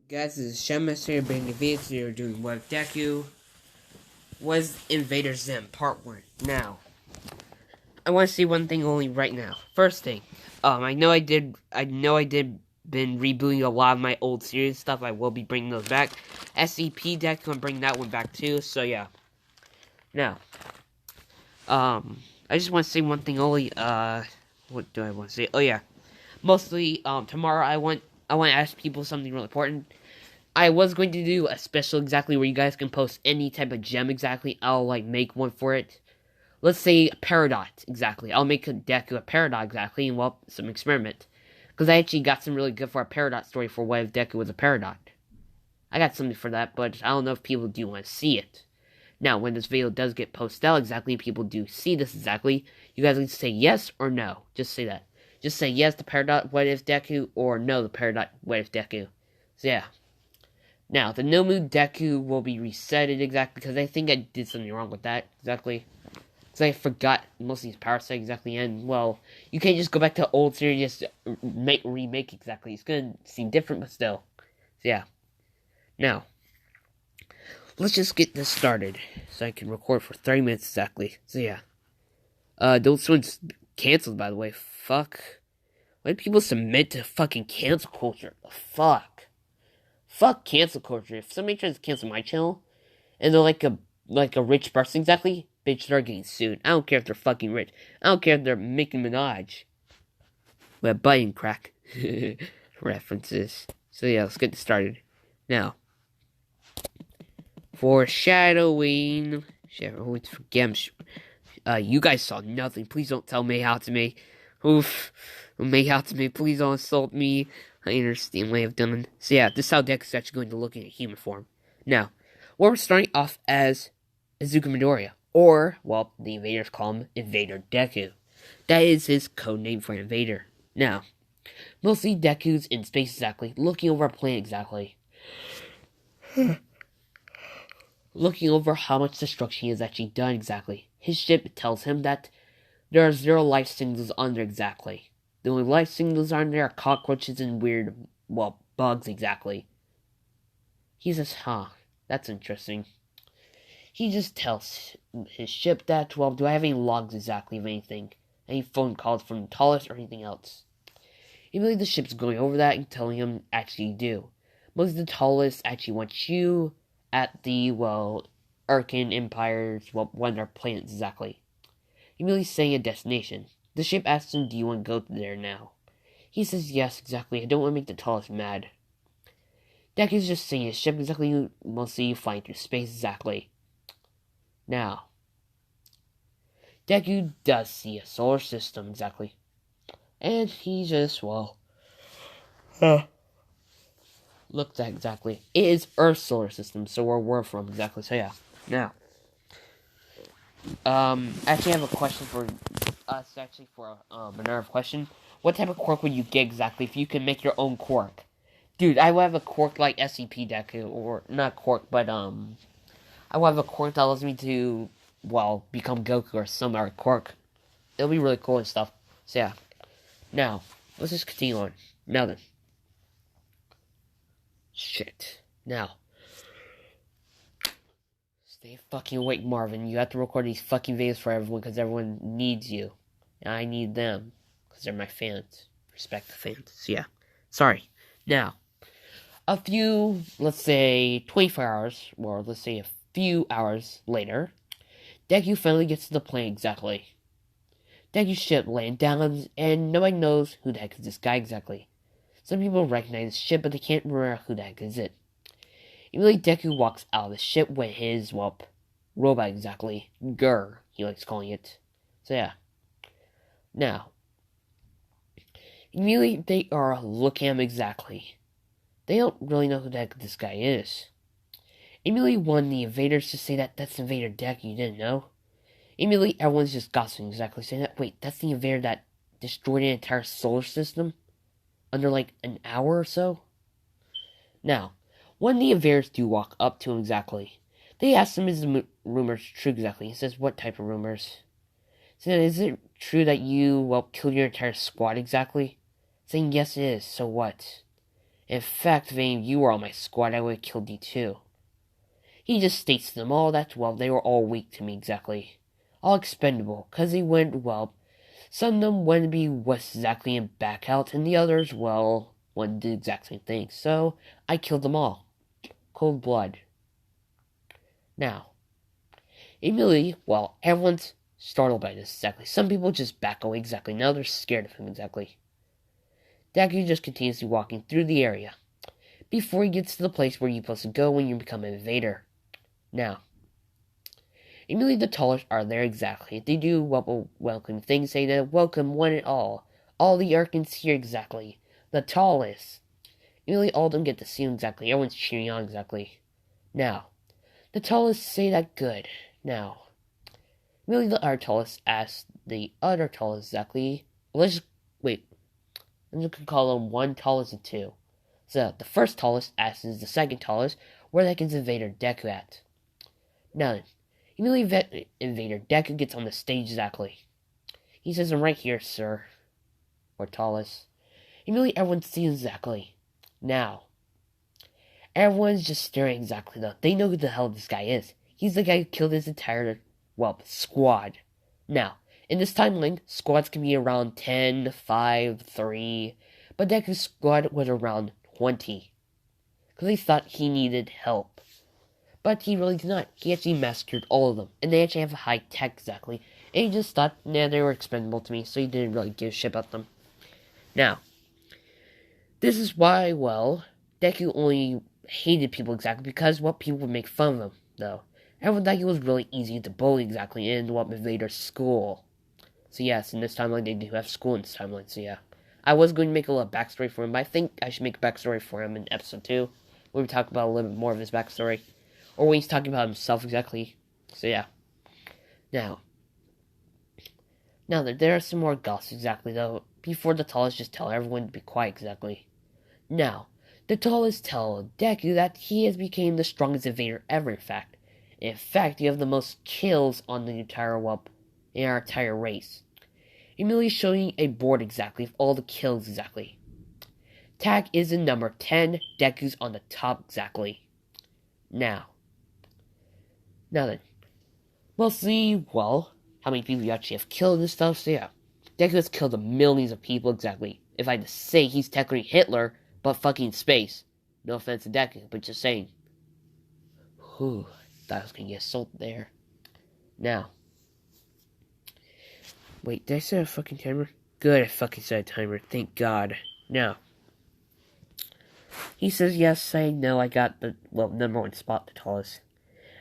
Guys, this is Shemus here, bringing a video today. We're doing what if Deku was Invader Zim, part 1. Now, I want to see one thing only right now. First thing, I know I did been rebooting a lot of my old series stuff. I will be bringing those back. SCP Deku, I'm bringing that one back too, so yeah. Now, I just want to say one thing only, what do I want to say? Oh yeah, mostly, tomorrow I want to ask people something really important. I was going to do a special exactly where you guys can post any type of gem exactly. I'll make one for it. Let's say a Peridot exactly. I'll make a Deku a Peridot exactly and some experiment. Because I actually got some really good for a Peridot story for what if Deku was a Peridot. I got something for that, but I don't know if people do want to see it. Now, when this video does get posted out exactly, people do see this exactly, you guys need to say yes or no. Just say that. Just say yes to Peridot what if Deku or no to Peridot what if Deku. So yeah. Now, the no mood Deku will be resetted exactly, because I think I did something wrong with that, exactly. Because I forgot most of these power sets exactly, and, well, you can't just go back to old series, just remake exactly. It's gonna seem different, but still. So, yeah. Now, let's just get this started, so I can record for 30 minutes exactly. So, yeah. Those ones canceled, by the way. Fuck. Why do people submit to fucking cancel culture? The fuck? Fuck cancel culture. If somebody tries to cancel my channel, and they're like a rich person exactly, bitch, they're getting sued. I don't care if they're fucking rich. I don't care if they're Nicki Minaj. But button crack. References. So yeah, let's get this started. Now. Foreshadowing. You guys saw nothing. Please don't tell Mayhaw to me. Oof. Mayhaw to me. Please don't insult me. I understand what I've done. So yeah, this is how Deku is actually going to look in a human form. Now, we're starting off as Izuku Midoriya. Or, well, the invaders call him Invader Deku. That is his code name for Invader. Now, mostly Deku's in space exactly, looking over a planet exactly. Looking over how much destruction he has actually done exactly. His ship tells him that there are 0 life signals on there exactly. The only life signals on there are cockroaches and weird, well, bugs exactly. He says, that's interesting. He just tells his ship that, well, do I have any logs exactly of anything? Any phone calls from the tallest or anything else? Immediately the ship's going over that and telling him, actually you do. Most of the tallest actually want you at the, well, Arkan Empire's, well, one of their planets exactly. Immediately saying a destination. The ship asks him, do you want to go there now? He says yes, exactly. I don't want to make the tallest mad. Deku's just saying his ship exactly, mostly flying through space exactly. Now, Deku does see a solar system exactly. And he just, well, looked at exactly. It is Earth's solar system, so where we're from exactly. So yeah. Now, actually I have a question for us, actually, for another question. What type of quirk would you get exactly if you could make your own quirk? Dude, I would have a quirk like SCP Deku, or not quirk, but I would have a quirk that allows me to, well, become Goku or some other quirk. It'll be really cool and stuff. So yeah. Now, let's just continue on. Now then. Shit. Now. Stay fucking awake, Marvin. You have to record these fucking videos for everyone because everyone needs you. And I need them because they're my fans. Respect the fans. So yeah. Sorry. Now, a few, let's say, 24 hours, or let's say a few hours later, Deku finally gets to the planet exactly. Deku's ship lands down, and nobody knows who the heck is this guy exactly. Some people recognize the ship, but they can't remember who the heck is it. Immediately, Deku walks out of the ship with his, well, robot exactly. Grr, he likes calling it. So yeah. Now, immediately they are looking at him exactly. They don't really know who the heck this guy is. Immediately one of the invaders just say that that's Invader Deku, you didn't know? Immediately everyone's just gossiping exactly, saying that, wait, that's the invader that destroyed an entire solar system? Under like an hour or so? Now, when the invaders do walk up to him exactly, they ask him, is the rumors true exactly? He says, what type of rumors? He said, is it true that you, well, killed your entire squad exactly? Saying, yes it is, so what? In fact, if any of you were on my squad, I would have killed you too. He just states to them all that, well, they were all weak to me exactly. All expendable, cause they went, well, some of them wanted to be West exactly and back out, and the others, well, wanted to do the exact same thing. So, I killed them all. Cold blood. Now, immediately, well, everyone's startled by this exactly. Some people just back away exactly. Now they're scared of him exactly. Deku just continues walking through the area before he gets to the place where you're supposed to go when you become an invader. Now, immediately the tallest are there exactly. They do welcome things, say that welcome one and all the Arkans here exactly. The tallest. Immediately all of them get to see him exactly. Everyone's cheering on exactly. Now, the tallest say that good. Now, immediately the other tallest asks the other tallest exactly. Let's just wait. I'm just gonna call them one tallest and two. So the first tallest asks the second tallest where the heck is Invader Deku at. Now then, immediately Invader Deku gets on the stage exactly. He says, I'm right here, sir. Or tallest. Immediately everyone sees exactly. Now, everyone's just staring exactly though. They know who the hell this guy is. He's the guy who killed his entire, well, squad. Now, in this timeline, squads can be around 10, 5, 3, but Deku's squad was around 20. Because they thought he needed help. But he really did not. He actually massacred all of them. And they actually have high tech exactly. And he just thought, nah, they were expendable to me, so he didn't really give a shit about them. Now, this is why, well, Deku only hated people exactly because what people would make fun of him, though. Everyone thought he was really easy to bully exactly in what Invader's school. So yes, in this timeline they do have school in this timeline, so yeah. I was going to make a little backstory for him, but I think I should make a backstory for him in episode 2, where we talk about a little bit more of his backstory. Or when he's talking about himself exactly. So yeah. Now there are some more gossips exactly though. Before the tallest just tell everyone to be quiet exactly. Now, the tallest tell Deku that he has become the strongest invader ever, in fact. In fact, you have the most kills on the entire in our entire race. Immediately showing a board exactly of all the kills exactly. Tak is in number 10, Deku's on the top exactly. Now then. We'll see, well, how many people you actually have killed and stuff, so yeah. Deku has killed millions of people exactly. If I had to say, he's technically Hitler, but fucking space. No offense to Deku, but just saying. Whew, thought I was gonna get assaulted there. Now. Wait, did I set a fucking timer? Good, I fucking set a timer, thank God. Now. He says, yes, I know I got the, number 1 spot, the tallest.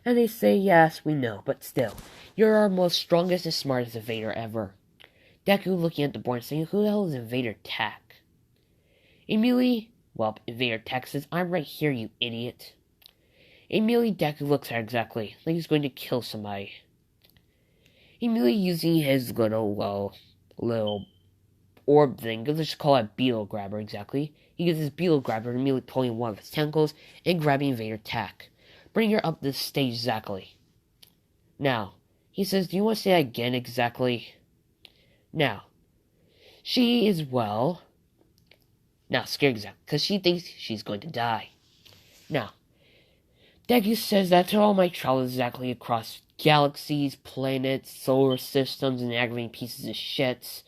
And they say, yes, we know, but still. You're our most strongest and smartest invader ever. Deku looking at the board and saying, who the hell is Invader Tak? Immediately, Invader Tak says, I'm right here, you idiot. Immediately, Deku looks at her exactly, like he's going to kill somebody. Immediately using his little orb thing, let's just call it beetle grabber exactly. He uses his beetle grabber and immediately pulling one of his tentacles and grabbing Invader Tak. Bring her up the stage exactly. Now, he says, do you want to say that again exactly? Now, she is, now scared exactly, because she thinks she's going to die. Now, Deku says that to all my travels exactly across galaxies, planets, solar systems, and aggravating pieces of shit,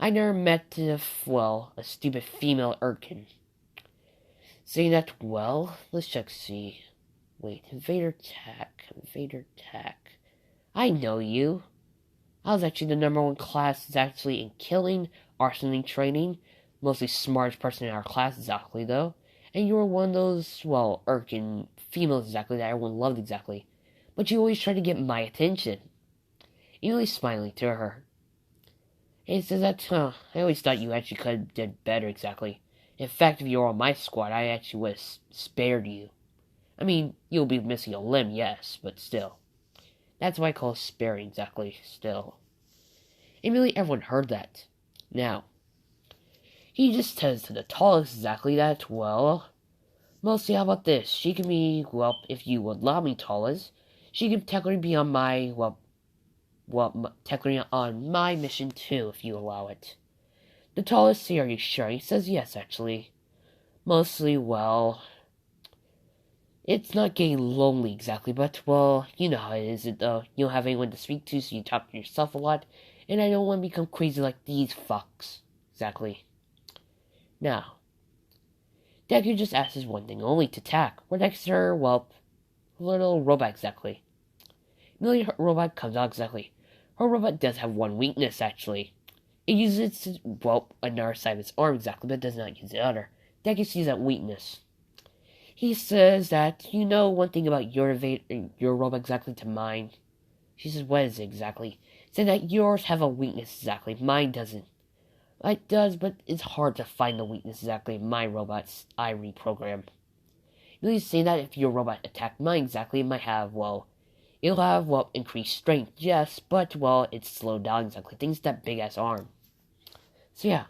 I never met, a stupid female Urkin. Saying that, let's check see. Wait, Invader Tak. I know you. I was actually the number 1 class actually in killing, arsoning training. Mostly smartest person in our class exactly though. And you were one of those, Urkin females exactly that everyone loved exactly. But you always tried to get my attention. Immediately smiling to her. And he says that, I always thought you actually could have did better exactly. In fact, if you were on my squad, I actually would have spared you. I mean, you'll be missing a limb, yes, but still. That's why I call sparing exactly, still. Immediately everyone heard that. Now, he just says to the tallest exactly that, mostly how about this? She can be, if you would allow me tallest, she can technically be on my, technically on my mission too, if you allow it. The tallest say, are you sure? He says yes, actually. Mostly, well, it's not getting lonely exactly, but, well, you know how it is. You don't have anyone to speak to, so you talk to yourself a lot, and I don't want to become crazy like these fucks. Exactly. Now, Deku just asks one thing only to attack. What next to her? Well, little robot exactly. Immediately her robot comes out exactly. Her robot does have one weakness actually. It uses, well, another side of its arm exactly, but does not use the other. Deku sees that weakness. He says that, you know one thing about your robot exactly to mine. She says, what is it exactly? Saying that yours have a weakness exactly, mine doesn't. It does, but it's hard to find the weakness exactly in my robot's I reprogram. Really saying that if your robot attacked mine exactly, it might have, well, it'll have, well, increased strength, yes, but, well, it's slowed down exactly. Things that big ass arm. So yeah,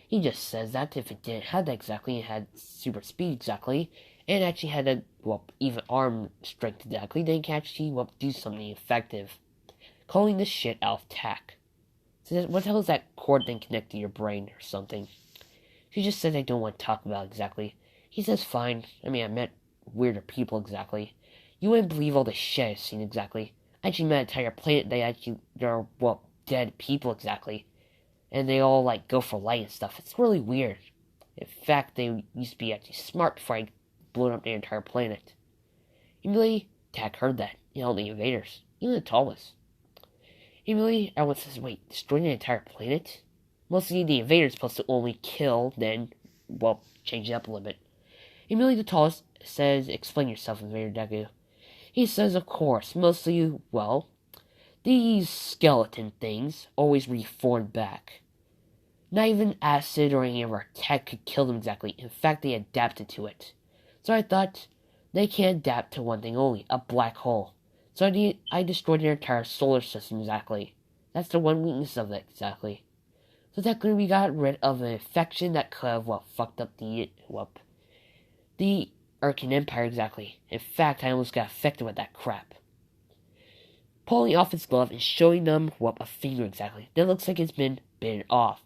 he just says that if it didn't have that exactly, it had super speed exactly, and actually had a, well, even arm strength exactly, then it can actually, well, do something effective. Calling this shit out of tack. So what the hell is that cord thing connect to your brain or something? She just says I don't want to talk about it exactly. He says fine. I mean, I met weirder people exactly. You wouldn't believe all the shit I've seen exactly. I actually met an entire planet that actually, they're, well, dead people exactly. And they all, like, go for light and stuff. It's really weird. In fact, they used to be actually smart before I blew up the entire planet. Immediately, Tak heard that. You know, the invaders. Even the tallest. Immediately, everyone says, wait, destroying the entire planet? Mostly the invaders supposed to only kill, then, well, change it up a little bit. Immediately the tallest says, explain yourself, Invader Deku. He says, of course, mostly, well, these skeleton things always reform back. Not even acid or any of our tech could kill them exactly. In fact, they adapted to it. So I thought, they can't adapt to one thing only, a black hole. So I destroyed their entire solar system exactly. That's the one weakness of it exactly. So technically we got rid of an infection that could have, well, fucked up the Arcan Empire exactly. In fact, I almost got affected with that crap. Pulling off his glove and showing them, well, a finger exactly. That looks like it's been bitten off.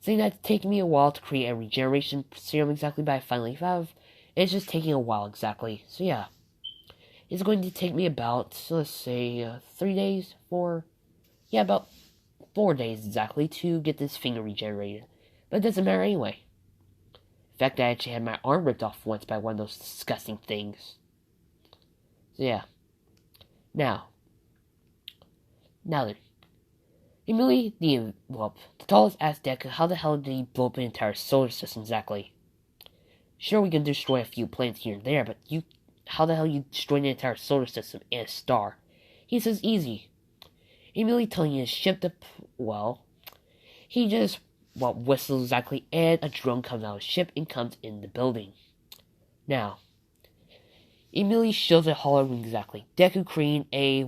Saying that it's taken me a while to create a regeneration serum exactly, but I finally have. It's just taking a while exactly. So yeah. It's going to take me about, let's say, 3 days, about 4 days exactly to get this finger regenerated. But it doesn't matter anyway. In fact, I actually had my arm ripped off once by one of those disgusting things. So yeah. Now then. Immediately, the tallest asked Deku how the hell did he blow up an entire solar system exactly? Sure, we can destroy a few planets here and there, but how the hell you destroy an entire solar system and a star? He says easy. Immediately telling his ship to, he just, whistles exactly, and a drone comes out of his ship and comes in the building. Now, immediately shows a hologram exactly. Deku creating a,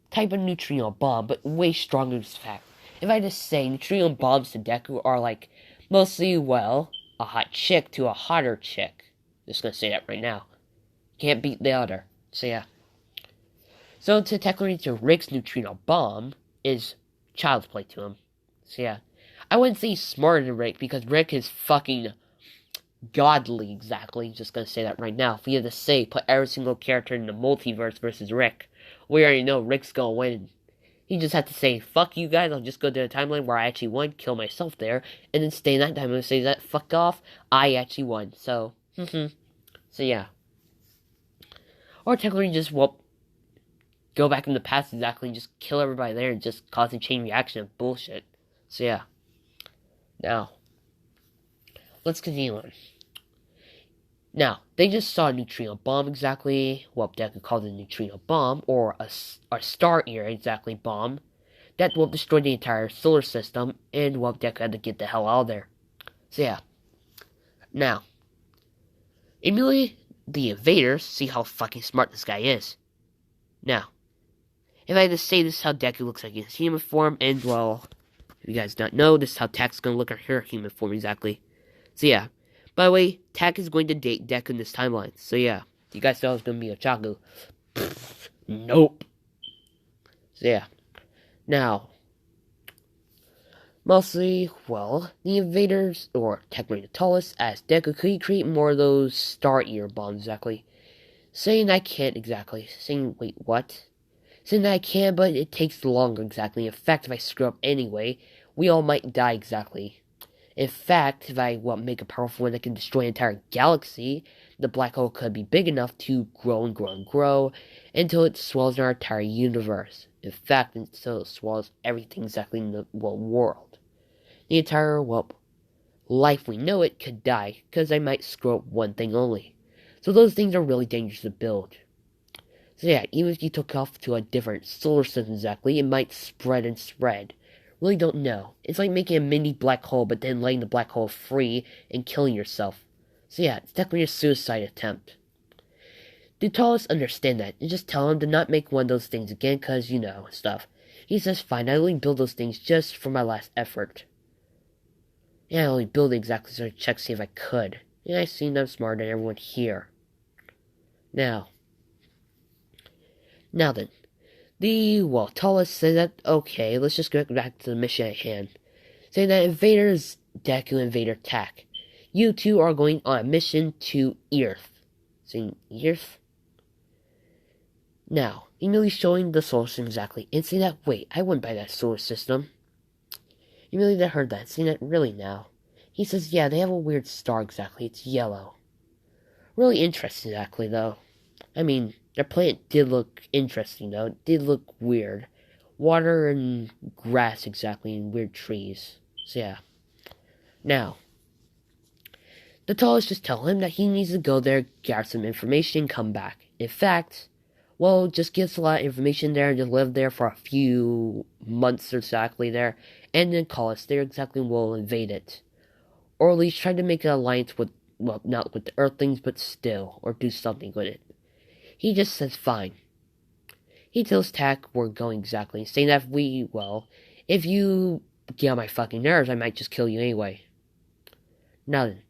type of neutrino bomb, but way stronger in fact. If I just say, neutrino bombs to Deku are like, mostly, a hot chick to a hotter chick. Just gonna say that right now. Can't beat the other. So yeah. So to technically to Rick's neutrino bomb is child's play to him. So yeah. I wouldn't say he's smarter than Rick because Rick is fucking godly exactly. Just gonna say that right now. If we had to say put every single character in the multiverse versus Rick, we already know Rick's gonna win. He just had to say, fuck you guys, I'll just go to a timeline where I actually won, kill myself there, and then stay in that timeline and say that, fuck off, I actually won. So, So yeah. Or technically just, go back in the past exactly and just kill everybody there and just cause a chain reaction of bullshit. So yeah. Now, let's continue on. Now, they just saw a neutrino bomb exactly. Deku called it a neutrino bomb, or a star era exactly bomb. That destroyed the entire solar system, and Deku had to get the hell out of there. So yeah. Now, immediately the invaders see how fucking smart this guy is. Now, if I had to say, this is how Deku looks like in his human form, and if you guys don't know, this is how Tak's gonna look at her human form exactly. So yeah. By the way, Tak is going to date Deku in this timeline. So yeah, you guys thought it was going to be a Chaku. Nope. So yeah. Now, Mostly, well, the invaders, or technically the tallest, asked Deku could he create more of those Star Eater bombs exactly. Saying I can't exactly. Saying, wait, what? Saying that I can, but it takes longer exactly. In fact, if I screw up anyway, we all might die exactly. In fact, if I make a powerful one that can destroy an entire galaxy, the black hole could be big enough to grow and grow and grow until it swallows our entire universe. In fact, until it swallows everything exactly in the world. The entire, life we know it could die, because I might screw up one thing only. So those things are really dangerous to build. So yeah, even if you took off to a different solar system exactly, it might spread and spread. Really don't know. It's like making a mini black hole, but then letting the black hole free and killing yourself. So yeah, it's technically a suicide attempt. The tallest understand that, and just tell him to not make one of those things again, cause, stuff. He says, fine, I only build those things just for my last effort. And I only build it exactly so I check to see if I could. And I seem I'm smarter than everyone here. Now then. The, tallest says that, okay, let's just get back to the mission at hand. Saying that invaders, Deku and Invader Tak, you two are going on a mission to Earth. Saying, Earth? Now, immediately showing the solar system exactly, and saying that, wait, I went by that solar system. Immediately heard that, saying that, really now? He says, yeah, they have a weird star exactly, it's yellow. Really interesting exactly, though. I mean, their planet did look interesting, though. It did look weird. Water and grass, exactly, and weird trees. So, yeah. Now, the tallest just tell him that he needs to go there, gather some information, and come back. In fact, just give us a lot of information there and just live there for a few months exactly there, and then call us there exactly and we'll invade it. Or at least try to make an alliance with, not with the Earthlings, but still, or do something with it. He just says fine. He tells Tak we're going exactly, saying that if you get on my fucking nerves, I might just kill you anyway. Now then,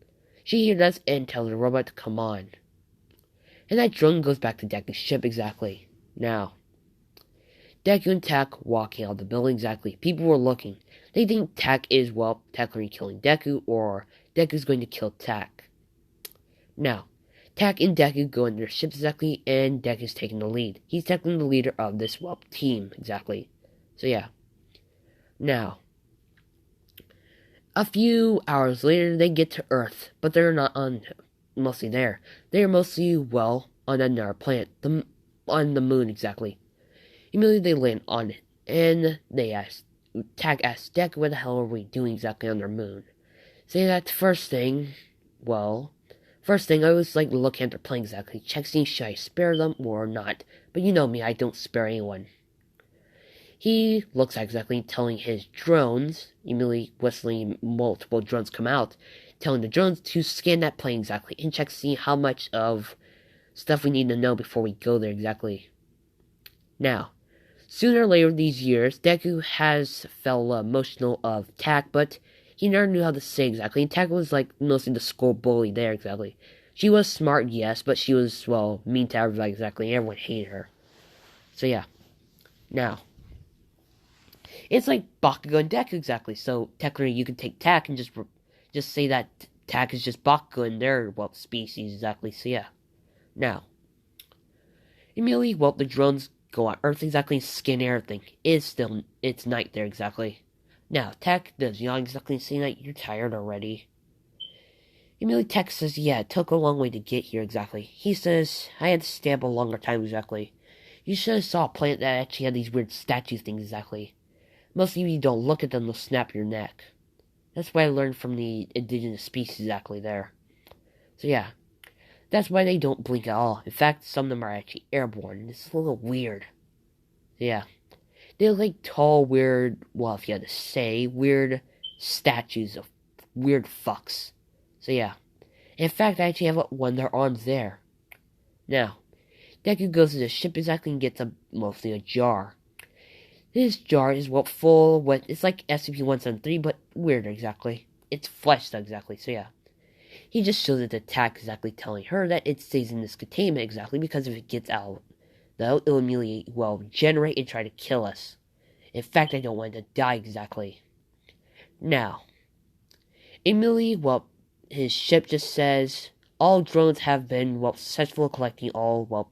she hears us and tells the robot to come on. And that drone goes back to Deku's ship exactly. Now, Deku and Tak walking out of the building exactly. People were looking. They think Tak is, technically killing Deku, or Deku's going to kill Tak. Now, Tak and Deku go in their ships exactly, and Deku's taking the lead. He's technically the leader of this, team exactly. So yeah. Now, a few hours later, they get to Earth, but they're not mostly there. They are mostly, on another planet, on the moon exactly. Immediately they land on it, and Tak asks Deku, what the hell are we doing exactly on their moon? Saying that first thing, I was looking at their plane exactly, check seeing should I spare them or not. But you know me, I don't spare anyone. He looks at exactly, telling his drones, immediately whistling multiple drones come out, telling the drones to scan that plane exactly and check to see how much of stuff we need to know before we go there exactly. Now, sooner or later these years, Deku has felt emotional of Tak, but he never knew how to say exactly, and Tak was mostly the school bully there exactly. She was smart, yes, but she was, mean to everybody exactly, and everyone hated her. So yeah. Now, it's like Bakugo and Deku exactly, so technically you can take Tak and just say that Tak is just Bakugo and their, species exactly, so yeah. Now, immediately, the drones go on Earth exactly and scan everything. It's night there exactly. Now, Tak does yawn exactly, saying that you're tired already. Immediately Tak says, yeah, it took a long way to get here exactly. He says, I had to stay up a longer time exactly. You should have saw a planet that actually had these weird statue things exactly. Most of you don't look at them, they'll snap your neck. That's what I learned from the indigenous species exactly there. So yeah, that's why they don't blink at all. In fact, some of them are actually airborne. It's a little weird. So yeah. They look like tall, weird, if you had to say, weird statues of weird fucks. So yeah. In fact, I actually have one of their arms there. Now, Deku goes to the ship exactly and gets mostly a jar. This jar is full with, it's like SCP-173, but weirder exactly. It's flesh exactly, so yeah. He just shows it to Tak exactly, telling her that it stays in this containment exactly, because if it gets out, though, it'll immediately, generate and try to kill us. In fact, I don't want it to die exactly. Now, immediately, well, his ship just says, all drones have been, well, successful collecting all, well,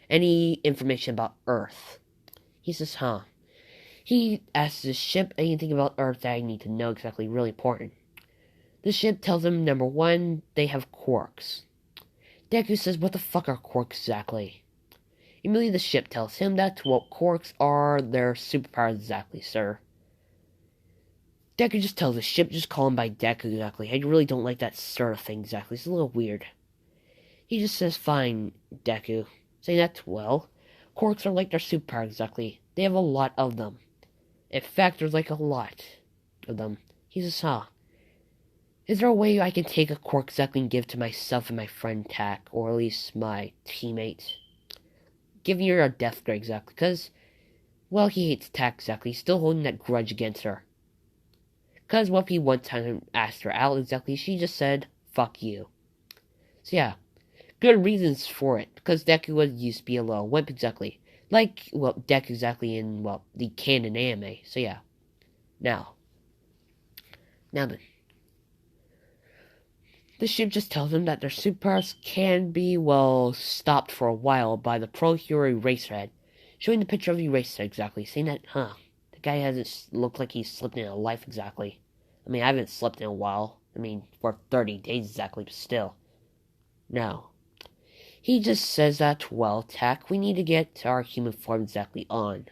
any information about Earth. He says, huh. He asks the ship anything about Earth that I need to know exactly, really important. The ship tells him, number one, they have quarks. Deku says, what the fuck are quarks exactly? Immediately the ship tells him that, well, quarks are their superpowers exactly, sir. Deku just tells the ship, just call him by Deku exactly. I really don't like that sir thing exactly. It's a little weird. He just says, fine, Deku. Saying that, well, quarks are like their superpowers exactly. They have a lot of them. In fact, there's like a lot of them. He says, huh. Is there a way I can take a quark exactly and give to myself and my friend Tak, or at least my teammate? Giving her a death grade exactly, because, well, he hates Tak exactly. He's still holding that grudge against her. Because what if he one time asked her out exactly, she just said, fuck you. So yeah, good reasons for it, because Deku was used to be a little wimp exactly. Like, well, Deku exactly in, well, the canon anime. So yeah. Now then. The ship just tells them that their superpowers can be, well, stopped for a while by the pro hero Eraserhead. Showing the picture of Eraserhead exactly, saying that, huh, the guy hasn't looked like he's slipped in a life exactly. I mean, I haven't slept in a while. I mean, for 30 days exactly, but still. No. He just says that, well, Tak, we need to get our human form exactly on.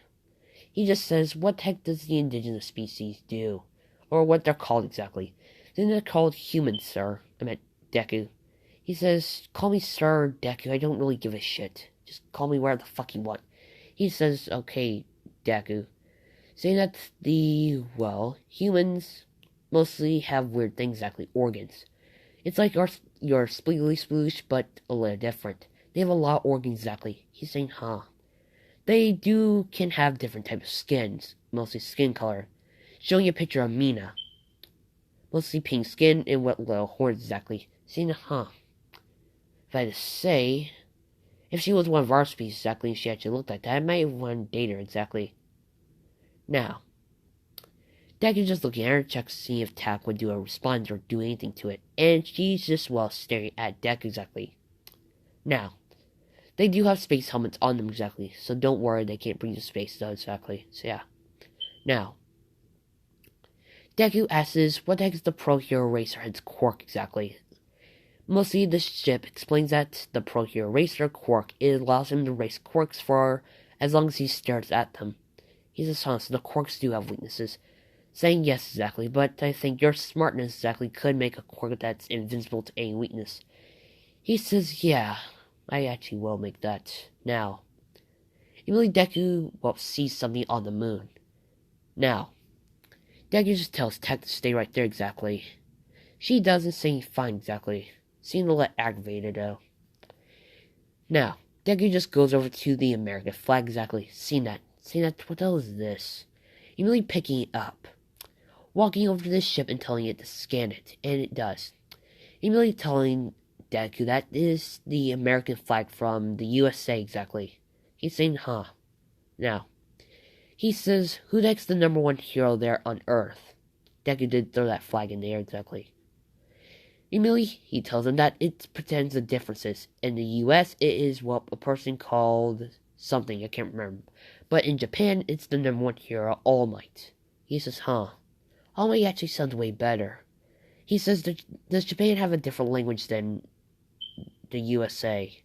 He just says, what the heck does the indigenous species do? Or what they're called exactly. Then they're called humans, sir. I meant Deku. He says, call me Sir Deku, I don't really give a shit. Just call me whatever the fuck you want. He says, okay, Deku. Saying that well, humans mostly have weird things exactly, organs. It's like your spleely sploosh, but a little different. They have a lot of organs exactly. He's saying, huh. They can have different types of skins, mostly skin color. Showing you a picture of Mina. Mostly pink skin and what little horns exactly. Saying, huh. If I had to say, if she was one of our species exactly and she actually looked like that, I might want to date her exactly. Now, Deku just looking at her, checks to see if Tak would do a response or do anything to it, and she's just, well, staring at Deku exactly. Now, they do have space helmets on them exactly, so don't worry, they can't bring you to space though exactly, so yeah. Now, Deku asks, what the heck is the Pro Hero Eraserhead's quirk exactly? Mostly the ship explains that the Pro Hero Racer quirk, it allows him to race quirks for as long as he stares at them. He says, huh, so the quirks do have weaknesses. Saying yes exactly, but I think your smartness exactly could make a quirk that's invincible to any weakness. He says, yeah, I actually will make that. Now, immediately Deku, well, sees something on the moon. Now, Deku just tells Tak to stay right there exactly. She doesn't say fine exactly. Seems a little aggravated though. Now, Deku just goes over to the American flag exactly. Seeing that, what the hell is this? Immediately picking it up. Walking over to the ship and telling it to scan it, and it does. Immediately telling Deku that is the American flag from the USA exactly. He's saying, huh. Now, he says, who the heck's the number one hero there on Earth? Deku did throw that flag in the air exactly. Immediately, he tells him that it pretends the differences. In the US, it is, well, a person called something, I can't remember. But in Japan, it's the number one hero, All Might. He says, huh. All Might actually sounds way better. He says, does Japan have a different language than the USA?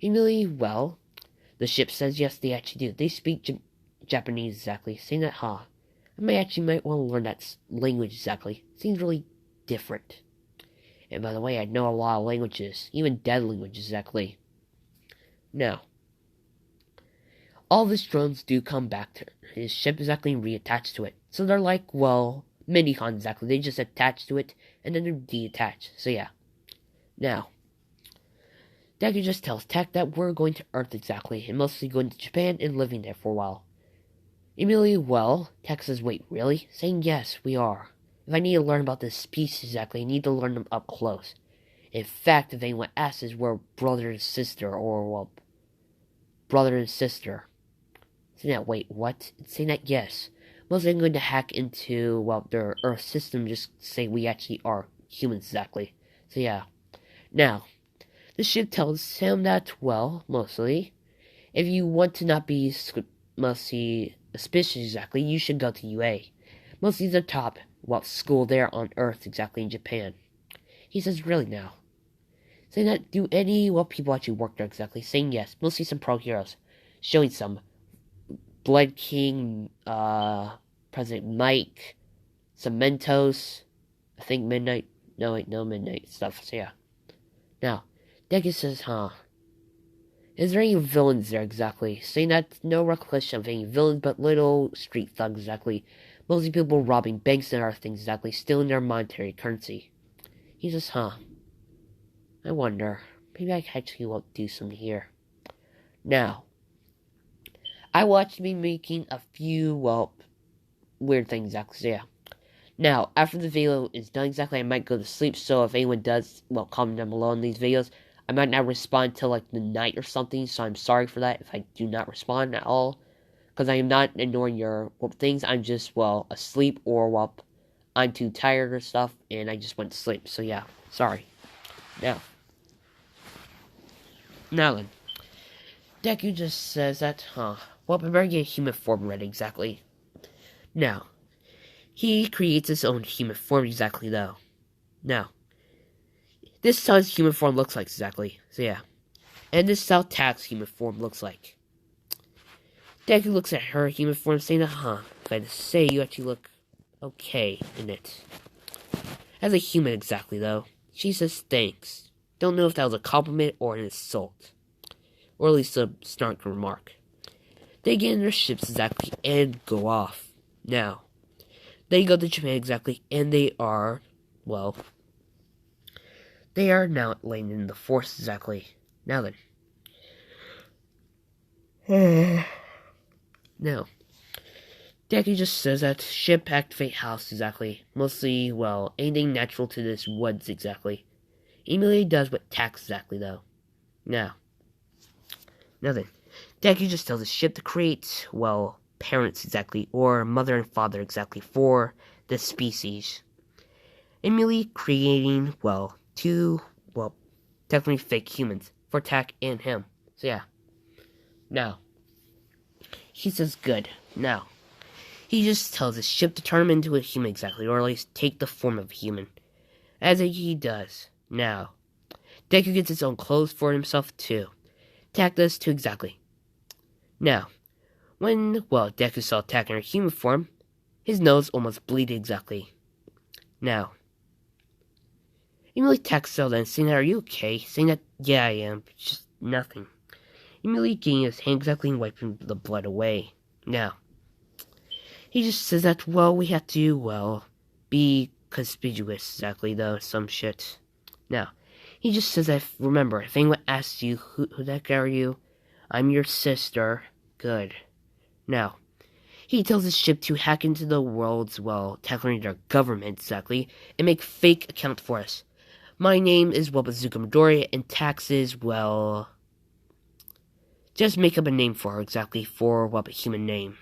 Immediately, well, the ship says yes, they actually do. They speak Japanese exactly, saying that, huh. I might want to learn that language exactly. Seems really different. And by the way, I know a lot of languages, even dead languages exactly. Now, all of his drones do come back to his ship exactly and reattach to it. So they're like, well, mini-cons exactly. They just attach to it and then they're detached. So yeah. Now, Deku just tells Tak that we're going to Earth exactly, and mostly going to Japan and living there for a while. Immediately, well, Tak says, wait, really? Saying yes, we are. If I need to learn about this species exactly, I need to learn them up close. In fact, if anyone asks, we're brother and sister, or, well, brother and sister. Saying that, wait, what? It's saying that, yes. Mostly I'm going to hack into, well, their Earth system, just say we actually are humans exactly. So yeah. Now, the ship tells him that, well, mostly, if you want to not be mostly suspicious exactly, you should go to UA. Mostly the top, well, school there on Earth exactly in Japan. He says, really now? Saying that, do any, well, people actually work there exactly? Saying yes, mostly some pro heroes. Showing some Blood King, President Mike, some Mentos, I think Midnight, no wait, no Midnight stuff, so yeah. Now, Deku says, huh, is there any villains there exactly? Saying that no recollection of any villains, but little street thugs exactly. Mostly people robbing banks and other things exactly, stealing their monetary currency. He says, huh, I wonder, maybe I actually will do something here. Now, I will actually be making a few, well, weird things exactly, so yeah. Now, after the video is done exactly, I might go to sleep, so if anyone does, well, comment down below on these videos. I might not respond till, like, the night or something, so I'm sorry for that if I do not respond at all. Because I am not ignoring your, well, things, I'm just, well, asleep, or, well, I'm too tired or stuff, and I just went to sleep, so yeah, sorry. Now then, Deku just says that, huh, well, I better get a human form ready exactly. Now, he creates his own human form exactly, though. Now, this is how his human form looks like exactly. So yeah. And this is how Tak's human form looks like. Deku looks at her human form saying, huh, if I had to say, you actually look okay in it. As a human exactly, though. She says thanks. Don't know if that was a compliment or an insult. Or at least a snark remark. They get in their ships exactly and go off. Now, they go to Japan exactly and they are, well, they are now laying in the force exactly. Now then. Now, Deku just says that ship activate house exactly. Mostly, well, anything natural to this woods exactly. Immediately does what tax exactly though. Now then. Deku just tells the ship to create, well, parents exactly, or mother and father exactly for the species. Immediately creating, well, two, well, definitely fake humans for Tak and him. So yeah. Now, he says good. Now, he just tells his ship to turn him into a human exactly, or at least take the form of a human. As he does. Now, Deku gets his own clothes for himself too. Tak does too exactly. Now, when, well, Deku saw Tak in her human form, his nose almost bleeded exactly. Now, immediately Tak saw that and saying, are you okay? Saying that, yeah, I am, just nothing. Immediately getting his hand exactly and wiping the blood away. Now, he just says that, well, we have to, well, be conspicuous exactly, though, some shit. Now, he just says that, remember, if anyone asks you, who the heck are you? I'm your sister. Good. Now, he tells his ship to hack into the world's, well, tackling their government exactly, and make fake accounts for us. My name is, well, Bazooka Midori, and taxes, well, just make up a name for her exactly, for, well, a human name.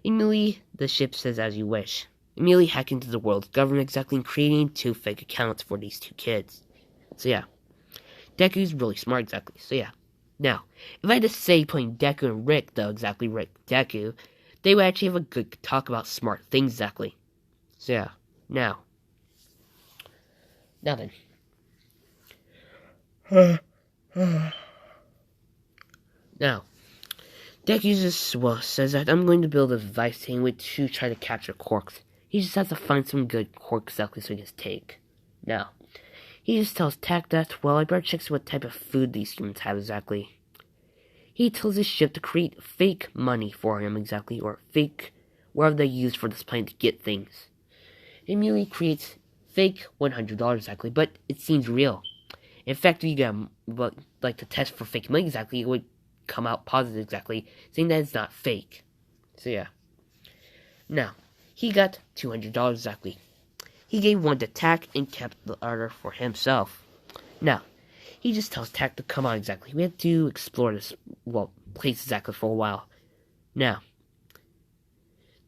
Immediately, the ship says as you wish. Immediately hack into the world's government exactly and creating two fake accounts for these two kids. So yeah. Deku's really smart exactly. So yeah. Now, if I had to say putting Deku and Rick, though, exactly Rick, Deku, they would actually have a good talk about smart things exactly. So yeah. Now then. Now, Deku just, well, says that I'm going to build a device to try to capture Quarks. He just has to find some good Quarks exactly so he can take. Now, he just tells Tak that, well, I better check what type of food these humans have exactly. He tells his ship to create fake money for him exactly, or fake wherever they use for this planet to get things. It immediately creates fake $100 exactly, but it seems real. In fact, if you get like to test for fake money exactly, it would come out positive exactly, saying that it's not fake. So yeah. Now, he got $200 exactly. He gave one to Tak and kept the other for himself. Now, he just tells Tak to come on exactly. We have to explore this, well, place exactly for a while. Now,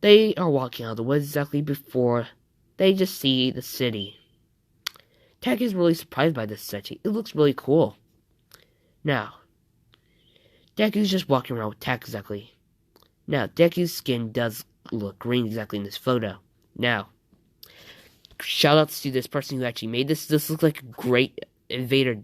They are walking out of the woods exactly before they just see the city. Tak is really surprised by this city. It looks really cool. Now, Deku's just walking around with Tak exactly. Now, Deku's skin does look green exactly in this photo. Now, shout outs to this person who actually made this. This looks like a great invader,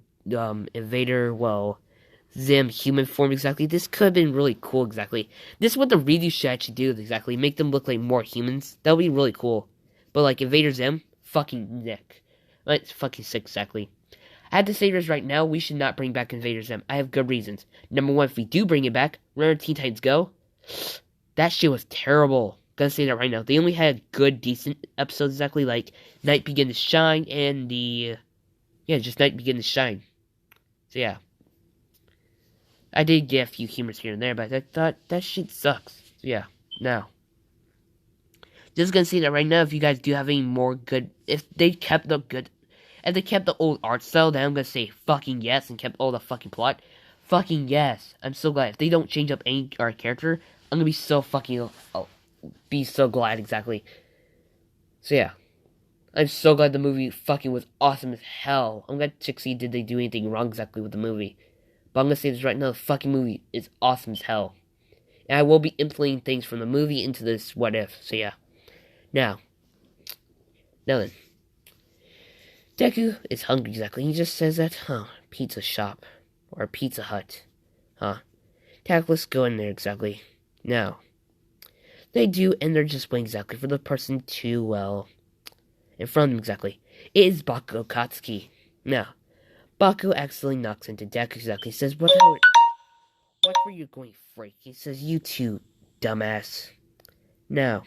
Zim human form exactly. This could have been really cool exactly. This is what the redo should actually do exactly. Make them look like more humans. That would be really cool. But like Invader Zim, fucking Nick. It's fucking sick exactly. I have to say this right now, we should not bring back Invader Zim. I have good reasons. Number one, if we do bring it back, remember Teen Titans Go? That shit was terrible. Gonna say that right now. They only had good, decent episodes exactly, like Night Begin to Shine and just Night Begin to Shine. So yeah. I did get a few humors here and there, but I thought that shit sucks. So yeah, now. Just gonna say that right now, if you guys do have any more good, if they kept the old art style, then I'm gonna say fucking yes and kept all the fucking plot. Fucking yes. I'm so glad. If they don't change up any character, I'm gonna be so fucking, be so glad exactly. So yeah. I'm so glad the movie fucking was awesome as hell. I'm glad Chixie did they do anything wrong exactly with the movie. But I'm gonna say this right now, the fucking movie is awesome as hell. And I will be implementing things from the movie into this what if, so yeah. Now then. Deku is hungry exactly. He just says that, pizza shop. Or Pizza Hut. Tak, let's go in there exactly. Now. They do, and they're just waiting exactly for the person to, in front of them exactly. It is Bakugo Katsuki. Now. Baku accidentally knocks into Deku exactly. He says, what were you going freak? He says, you too, dumbass. Now,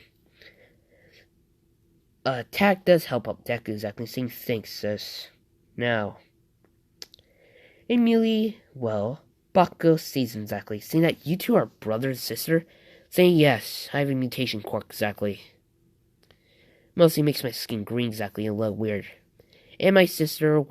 Tak does help up Deku exactly, saying thanks, sis. Now, immediately, Baku sees him exactly, saying that you two are brother and sister, saying yes, I have a mutation quirk exactly. Mostly makes my skin green exactly and a little weird. And my sister,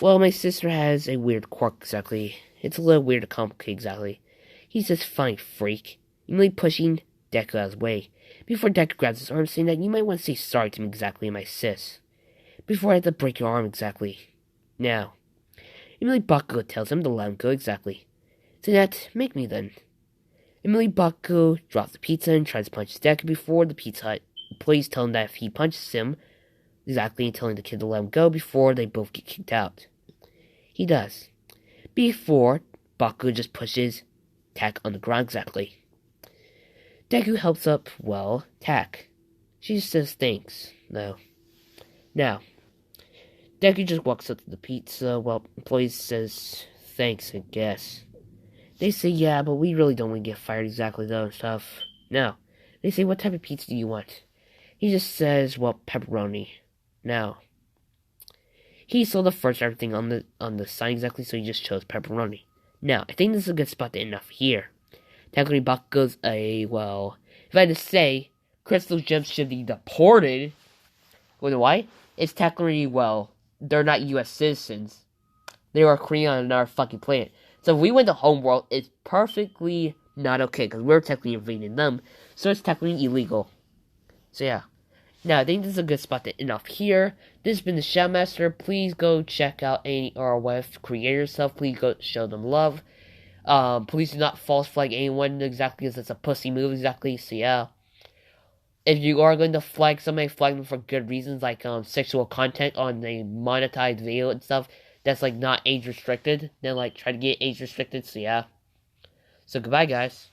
my sister has a weird quirk exactly. It's a little weird to complicate exactly. He says, fine, freak. Immediately pushing Deku out of his way. Before Deku grabs his arm, saying that you might want to say sorry to me exactly, my sis. Before I have to break your arm exactly. Now. Immediately Bakugo tells him to let him go exactly. Saying that, make me then. Immediately Bakugo drops the pizza and tries to punch Deku before the Pizza Hut employees tell him that if he punches him, exactly, telling the kid to let him go before they both get kicked out. He does. Before, Bakugo just pushes Tak on the ground exactly. Deku helps up, Tak. She just says thanks, though. Now, Deku just walks up to the pizza while employees says thanks, I guess. They say, yeah, but we really don't want to get fired exactly, though, and stuff. Now, they say, what type of pizza do you want? He just says, pepperoni. Now, he saw the first everything on the sign exactly, so he just chose pepperoni. Now, I think this is a good spot to end off here. Technically, Bakugo's if I had to say, Crystal Gems should be deported. Why? It's technically, they're not U.S. citizens. They are Korean on our fucking planet. So if we went to Homeworld, it's perfectly not okay, because we're technically invading them, so it's technically illegal. So yeah. Now, I think this is a good spot to end off here. This has been the Shoutmaster. Please go check out any ROF creators stuff. Please go show them love. Please do not false flag anyone exactly, because it's a pussy move exactly, so yeah. If you are going to flag somebody, flag them for good reasons, like sexual content on a monetized video and stuff that's like not age restricted. Then like try to get age restricted, so yeah. So goodbye, guys.